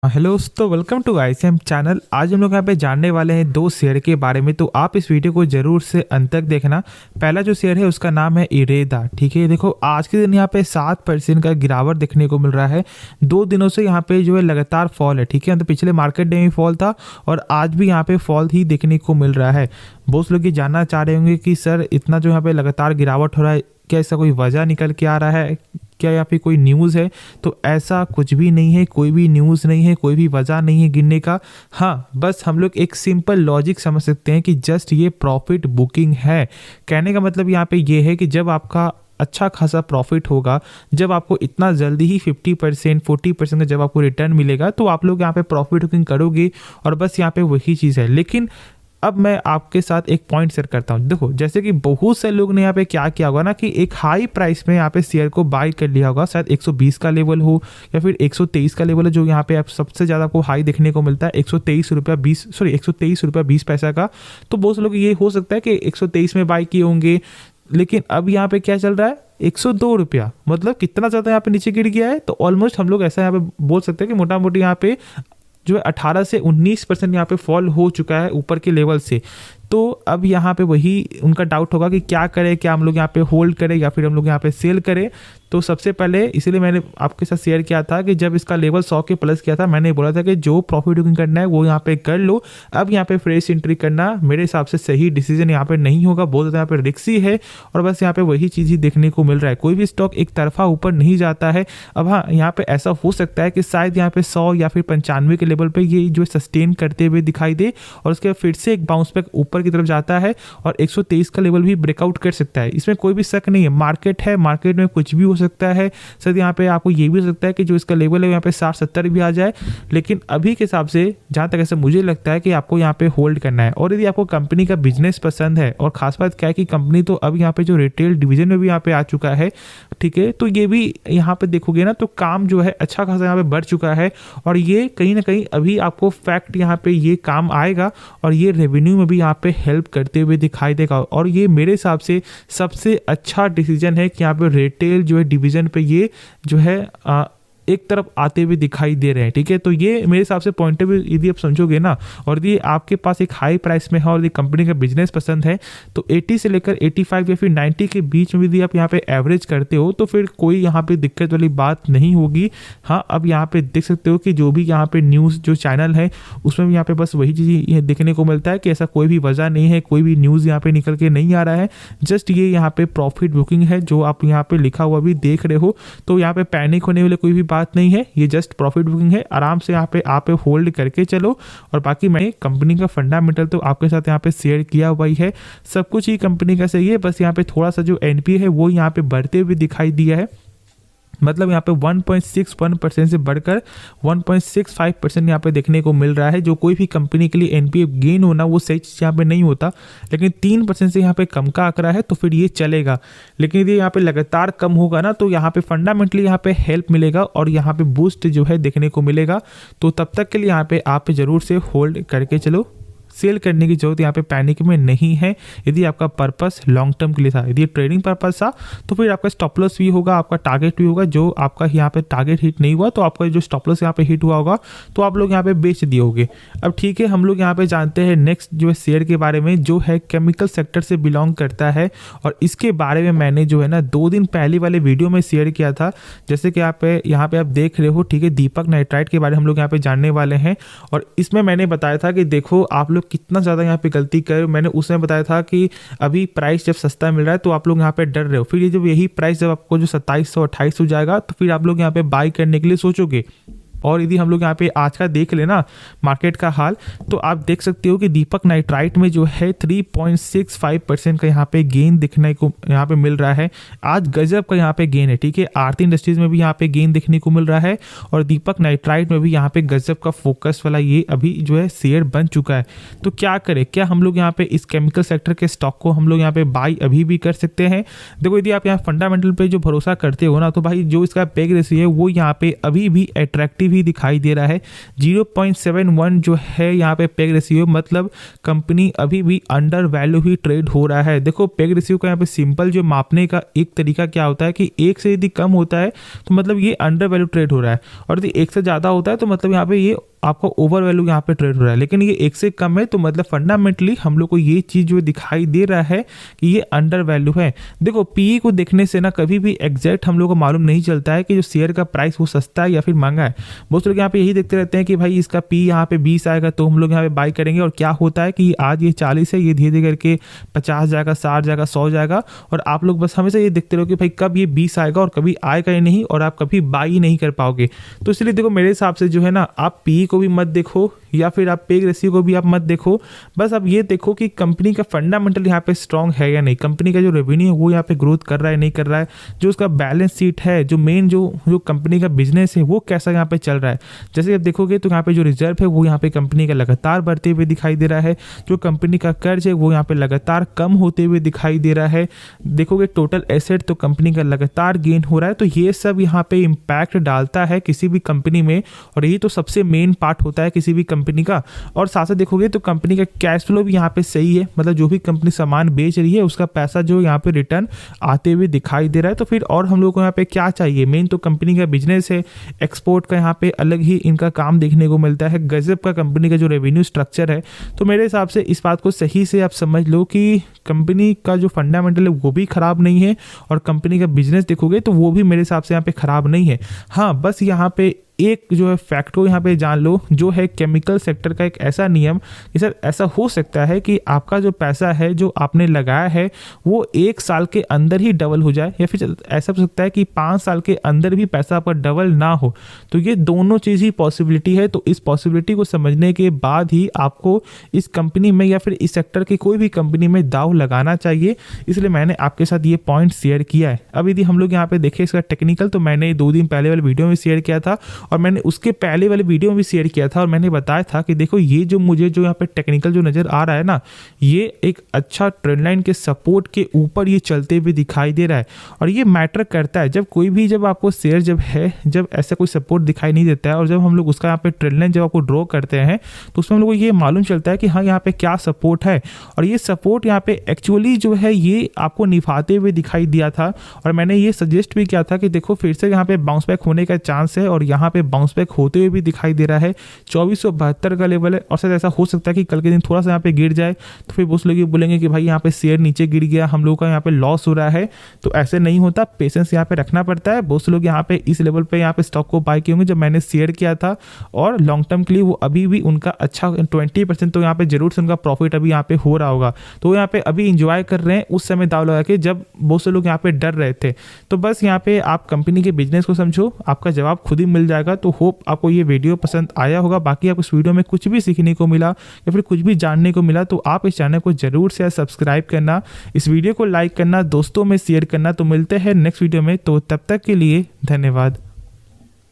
Hello दोस्तों, welcome to ICM channel. आज हम लोग यहाँ पे जानने वाले हैं दो शेयर के बारे में, तो आप इस वीडियो को जरूर से अंत तक देखना। पहला जो शेयर है उसका नाम है इरेदा। ठीक है, देखो आज के दिन यहाँ पे 7% का गिरावट देखने को मिल रहा है। 2 दिनों से यहाँ पे जो है लगातार फॉल है। ठीक है, तो पिछले मार्केट डे में फॉल था और आज भी यहाँ पे फॉल ही देखने को मिल रहा है। बहुत लोग ये जानना चाह रहे होंगे कि सर इतना जो यहाँ पे लगातार गिरावट हो रहा है, क्या इसका कोई वजह निकल के आ रहा है, क्या यहाँ पे कोई न्यूज़ है? तो ऐसा कुछ भी नहीं है, कोई भी न्यूज़ नहीं है, कोई भी वजह नहीं है गिनने का। हाँ, बस हम लोग एक सिंपल लॉजिक समझ सकते हैं कि जस्ट ये प्रॉफिट बुकिंग है। कहने का मतलब यहाँ पे ये है कि जब आपका अच्छा खासा प्रॉफिट होगा, जब आपको इतना जल्दी ही 50% 40% का जब आपको रिटर्न मिलेगा, तो आप लोग यहाँ पे प्रॉफिट बुकिंग करोगे और बस यहाँ पे वही चीज़ है। लेकिन अब मैं आपके साथ एक पॉइंट शेयर करता हूँ। देखो, जैसे कि बहुत से लोग ने यहाँ पे क्या किया होगा ना कि एक हाई प्राइस में यहाँ पे शेयर को बाय कर लिया होगा। शायद 120 का लेवल हो या फिर 123 का लेवल है, जो यहाँ पे आप सबसे ज़्यादा आपको हाई देखने को मिलता है 123 रुपया 20 पैसा का। तो बहुत से लोग ये हो सकता है कि 123 में बाय किए होंगे, लेकिन अब यहाँ पे क्या चल रहा है 102 रुपया। मतलब कितना ज़्यादा यहाँ पे नीचे गिर गया है। तो ऑलमोस्ट हम लोग ऐसा यहाँ पे बोल सकते हैं कि मोटा मोटी यहाँ पे जो है 18 से 19% यहाँ पे फॉल हो चुका है ऊपर के लेवल से। तो अब यहाँ पे वही उनका डाउट होगा कि क्या करें, क्या हम लोग यहाँ पे होल्ड करें या फिर हम लोग यहाँ पे सेल करें। तो सबसे पहले इसीलिए मैंने आपके साथ शेयर किया था कि जब इसका लेवल 100 के प्लस किया था, मैंने बोला था कि जो प्रॉफिट बुकिंग करना है वो यहाँ पे कर लो। अब यहाँ पे फ्रेश एंट्री करना मेरे हिसाब से सही डिसीजन यहाँ पे नहीं होगा, बहुत ज़्यादा यहाँ पे रिस्की है और बस यहाँ पे वही चीज़ ही देखने को मिल रहा है। कोई भी स्टॉक एक तरफा ऊपर नहीं जाता है। अब हाँ, यहाँ पे ऐसा हो सकता है कि शायद यहाँ पे 100 या फिर 95 के लेवल पे ये जो सस्टेन करते हुए दिखाई दे और उसके फिर से एक बाउंस बैक ऊपर की तरफ जाता है और 123 का लेवल भी ब्रेकआउट कर सकता है। इसमें कोई भी शक नहीं है। मार्केट है, मार्केट में कुछ भी हो सकता है। सर यहाँ पे आपको ये भी हो सकता है कि जो इसका लेवल है यहाँ पे 60-70 भी आ जाए। लेकिन अभी के हिसाब से जहाँ तक ऐसा मुझे लगता है कि आपको यहाँ पे होल्ड करना है। और यदि आपको कंपनी का बिजनेस पसंद है, और खास बात क्या है कि कंपनी तो अब यहाँ पे जो रिटेल डिवीजन में भी यहाँ पे आ चुका है। ठीक है, तो ये भी यहाँ पे देखोगे ना तो काम जो है अच्छा खासा यहाँ पे बढ़ चुका है और ये कहीं ना कहीं अभी आपको फैक्ट यहाँ पे ये काम आएगा और ये रेवेन्यू में भी यहाँ पे हेल्प करते हुए दिखाई देगा। और ये मेरे हिसाब से सबसे अच्छा डिसीजन है कि यहाँ पे रिटेल जो है डिवीजन पे ये जो है एक तरफ आते हुए दिखाई दे रहे हैं। ठीक है, तो ये मेरे हिसाब से पॉइंट ऑफ व्यू यदि आप समझोगे ना, और यदि आपके पास एक हाई प्राइस में है और यदि कंपनी का बिजनेस पसंद है, तो 80 से लेकर 85 या फिर 90 के बीच में यदि आप यहाँ पे एवरेज करते हो तो फिर कोई यहाँ पे दिक्कत वाली बात नहीं होगी। हाँ, अब यहाँ पे देख सकते हो कि जो भी यहाँ पे न्यूज़ जो चैनल है उसमें भी यहाँ पे बस वही चीज़ देखने को मिलता है कि ऐसा कोई भी वजह नहीं है, कोई भी न्यूज़ यहाँ पे निकल के नहीं आ रहा है। जस्ट ये यहाँ पे प्रॉफिट बुकिंग है जो आप यहाँ पे लिखा हुआ भी देख रहे हो। तो यहाँ पे पैनिक होने वाले कोई भी बात नहीं है, ये जस्ट प्रॉफिट बुकिंग है। आराम से यहाँ पे आप होल्ड करके चलो। और बाकी मैंने कंपनी का फंडामेंटल तो आपके साथ यहाँ पे शेयर किया हुआ ही है। सब कुछ ही कंपनी का सही है, बस यहाँ पे थोड़ा सा जो एनपीए है वो यहाँ पे बढ़ते हुए दिखाई दिया है। मतलब यहाँ पे 1.61% से बढ़कर 1.65% यहाँ पे देखने को मिल रहा है, जो कोई भी कंपनी के लिए एनपीए गेन होना वो सही चीज़ यहाँ पे नहीं होता। लेकिन 3% से यहाँ पे कम का आंकड़ा है तो फिर ये चलेगा। लेकिन यदि यहाँ पे लगातार कम होगा ना तो यहाँ पे फंडामेंटली यहाँ पे हेल्प मिलेगा और यहाँ पे बूस्ट जो है देखने को मिलेगा। तो तब तक के लिए यहाँ पे आप जरूर से होल्ड करके चलो। सेल करने की जरूरत यहाँ पे पैनिक में नहीं है। यदि आपका पर्पस लॉन्ग टर्म के लिए था, यदि ट्रेडिंग पर्पस था, तो फिर आपका स्टॉप लॉस भी होगा, आपका टारगेट भी होगा। जो आपका यहाँ पे टारगेट हिट नहीं हुआ तो आपका जो स्टॉप लॉस यहाँ पे हिट हुआ होगा तो आप लोग यहाँ पे बेच दिए होगे। अब ठीक है, हम लोग यहाँ पे जानते हैं नेक्स्ट जो है शेयर के बारे में, जो है केमिकल सेक्टर से बिलोंग करता है। और इसके बारे में मैंने जो है ना 2 दिन पहले वाले वीडियो में शेयर किया था। जैसे कि आप यहाँ पे आप देख रहे हो। ठीक है, दीपक नाइट्राइट के बारे में हम लोग यहाँ पे जानने वाले हैं। और इसमें मैंने बताया था कि देखो आप लोग कितना ज़्यादा यहाँ पे गलती कर। मैंने उसमें बताया था कि अभी प्राइस जब सस्ता मिल रहा है तो आप लोग यहाँ पे डर रहे हो। फिर ये जब यही प्राइस जब आपको जो 2700-2800 जाएगा तो फिर आप लोग यहाँ पे बाई करने के लिए सोचोगे। और यदि हम लोग यहाँ पे आज का देख लेना मार्केट का हाल, तो आप देख सकते हो कि दीपक नाइट्राइट में जो है 3.65% का यहाँ पे गेन दिखने को यहाँ पे मिल रहा है। आज गजब का यहाँ पे गेन है। ठीक है, आरती इंडस्ट्रीज में भी यहाँ पे गेन देखने को मिल रहा है और दीपक नाइट्राइट में भी यहाँ पे गजब का फोकस वाला ये अभी जो है शेयर बन चुका है। तो क्या करें, क्या हम लोग यहाँ पे इस केमिकल सेक्टर के स्टॉक को हम लोग यहाँ पे बाई अभी भी कर सकते हैं? देखो, यदि आप यहाँ फंडामेंटल पे जो भरोसा करते हो ना, तो भाई जो इसका पेग रेशियो है वो यहाँ पे अभी भी अट्रैक्टिव भी दिखाई दे रहा है। 0.71 जो है यहाँ पे पेग रेशियो, मतलब कंपनी अभी भी अंडर वैल्यू ही ट्रेड हो रहा है। देखो पेग रेशियो का यहाँ पे सिंपल जो मापने का एक तरीका क्या होता है कि एक से यदि कम होता है तो मतलब ये अंडर वैल्यू ट्रेड हो रहा है, और यदि एक से ज़्यादा होता है तो मतलब यहाँ पे ये आपको ओवर वैल्यू यहाँ पे ट्रेड हो रहा है। लेकिन ये एक से कम है तो मतलब फंडामेंटली हम लोग को ये चीज़ जो दिखाई दे रहा है कि ये अंडर वैल्यू है। देखो पीई को देखने से ना कभी भी एग्जैक्ट हम लोग को मालूम नहीं चलता है कि जो शेयर का प्राइस वो सस्ता है या फिर महंगा है। बहुत लोग यहाँ पे यही देखते रहते हैं कि भाई इसका पी यहाँ पे 20 आएगा तो हम लोग यहाँ पे बाई करेंगे, और क्या होता है कि आज ये 40 है, ये धीरे धीरे करके 50 जाएगा, 60 जाएगा, 100 जाएगा, और आप लोग बस हमेशा ये देखते रहो कि भाई कब ये 20 आएगा और कभी आएगा ही नहीं, और आप कभी बाई नहीं कर पाओगे। तो इसलिए देखो मेरे हिसाब से जो है ना, आप पी को भी मत देखो या फिर आप पेग रेशियो को भी आप मत देखो, बस आप ये देखो कि कंपनी का फंडामेंटल यहाँ पे स्ट्रांग है या नहीं, कंपनी का जो रेवेन्यू है वो यहाँ पे ग्रोथ कर रहा है नहीं कर रहा है, जो उसका बैलेंस शीट है, जो मेन जो कंपनी का बिजनेस है वो कैसा यहाँ पे चल रहा है। जैसे आप देखोगे तो यहाँ पे जो रिजर्व है वो यहाँ पे कंपनी का लगातार बढ़ते हुए दिखाई दे रहा है, जो कंपनी का कर्ज है वो यहाँ पे लगातार कम होते हुए दिखाई दे रहा है। देखोगे टोटल एसेट तो कंपनी का लगातार गेन हो रहा है, तो ये सब यहाँ पे इम्पैक्ट डालता है किसी भी कंपनी में, और यही तो सबसे मेन पार्ट होता है किसी भी कंपनी का। और साथ साथ देखोगे तो कंपनी का कैश फ्लो भी यहाँ पे सही है, मतलब जो भी कंपनी सामान बेच रही है उसका पैसा जो यहाँ पे रिटर्न आते हुए दिखाई दे रहा है। तो फिर और हम लोग को यहाँ पे क्या चाहिए, मेन तो कंपनी का बिजनेस है, एक्सपोर्ट का यहाँ पे अलग ही इनका काम देखने को मिलता है, गजब का कंपनी का जो रेवेन्यू स्ट्रक्चर है। तो मेरे हिसाब से इस बात को सही से आप समझ लो कि कंपनी का जो फंडामेंटल है वो भी खराब नहीं है, और कंपनी का बिजनेस देखोगे तो वो भी मेरे हिसाब से यहाँ पे खराब नहीं है। हाँ बस यहाँ पे एक जो है फैक्ट को यहाँ पे जान लो, जो है केमिकल सेक्टर का एक ऐसा नियम कि सर ऐसा हो सकता है कि आपका जो पैसा है जो आपने लगाया है वो 1 साल के अंदर ही डबल हो जाए, या फिर ऐसा हो सकता है कि 5 साल के अंदर भी पैसा आपका डबल ना हो। तो ये दोनों चीज़ ही पॉसिबिलिटी है। तो इस पॉसिबिलिटी को समझने के बाद ही आपको इस कंपनी में या फिर इस सेक्टर की कोई भी कंपनी में दाव लगाना चाहिए, इसलिए मैंने आपके साथ ये पॉइंट शेयर किया है। अब यदि हम लोग यहाँ पे देखें इसका टेक्निकल, तो मैंने 2 दिन पहले वाले वीडियो में शेयर किया था, और मैंने उसके पहले वाले वीडियो में भी शेयर किया था, और मैंने बताया था कि देखो ये जो मुझे जो यहाँ पे टेक्निकल जो नज़र आ रहा है ना, ये एक अच्छा ट्रेंड लाइन के सपोर्ट के ऊपर ये चलते हुए दिखाई दे रहा है। और ये मैटर करता है जब आपको शेयर जब ऐसा कोई सपोर्ट दिखाई नहीं देता है, और जब हम लोग उसका यहाँ पे ट्रेंड लाइन जब आपको ड्रॉ करते हैं तो उसमें हम लोग को ये मालूम चलता है कि हाँ यहाँ पे क्या सपोर्ट है, और ये सपोर्ट यहाँ पे एक्चुअली जो है ये आपको निभाते हुए दिखाई दिया था। और मैंने ये सजेस्ट भी किया था कि देखो फिर से यहाँ पे बाउंस बैक होने का चांस है, और यहाँ पे बाउंस बैक होते हुए भी दिखाई दे रहा है। 2472 का लेवल है, और शायद ऐसा हो सकता है कि कल के दिन थोड़ा सा यहाँ पे गिर जाए, तो फिर बहुत लोग बोलेंगे कि भाई यहाँ पे शेयर नीचे गिर गया, हम लोग का यहाँ पे लॉस हो रहा है। तो ऐसे नहीं होता, पेशेंस यहाँ पे रखना पड़ता है। बहुत से लोग यहाँ पे इस लेवल पे यहाँ पे स्टॉक को बाय किए होंगे जब मैंने शेयर किया था, और लॉन्ग टर्म के लिए वो अभी भी उनका अच्छा 20% तो यहाँ पे जरूर से उनका प्रॉफिट अभी यहाँ पे हो रहा होगा। तो यहाँ पे अभी इंजॉय कर रहे हैं उस समय दाव लगा के जब बहुत से लोग यहाँ पे डर रहे थे। तो बस यहाँ पे आप कंपनी के बिजनेस को समझो, आपका जवाब खुद ही मिल जाएगा। तो होप आपको ये वीडियो पसंद आया होगा। बाकी आपको इस वीडियो में कुछ भी सीखने को मिला या फिर कुछ भी जानने को मिला तो आप इस चैनल को जरूर से सब्सक्राइब करना, इस वीडियो को लाइक करना, दोस्तों में शेयर करना। तो मिलते हैं नेक्स्ट वीडियो में, तो तब तक के लिए धन्यवाद।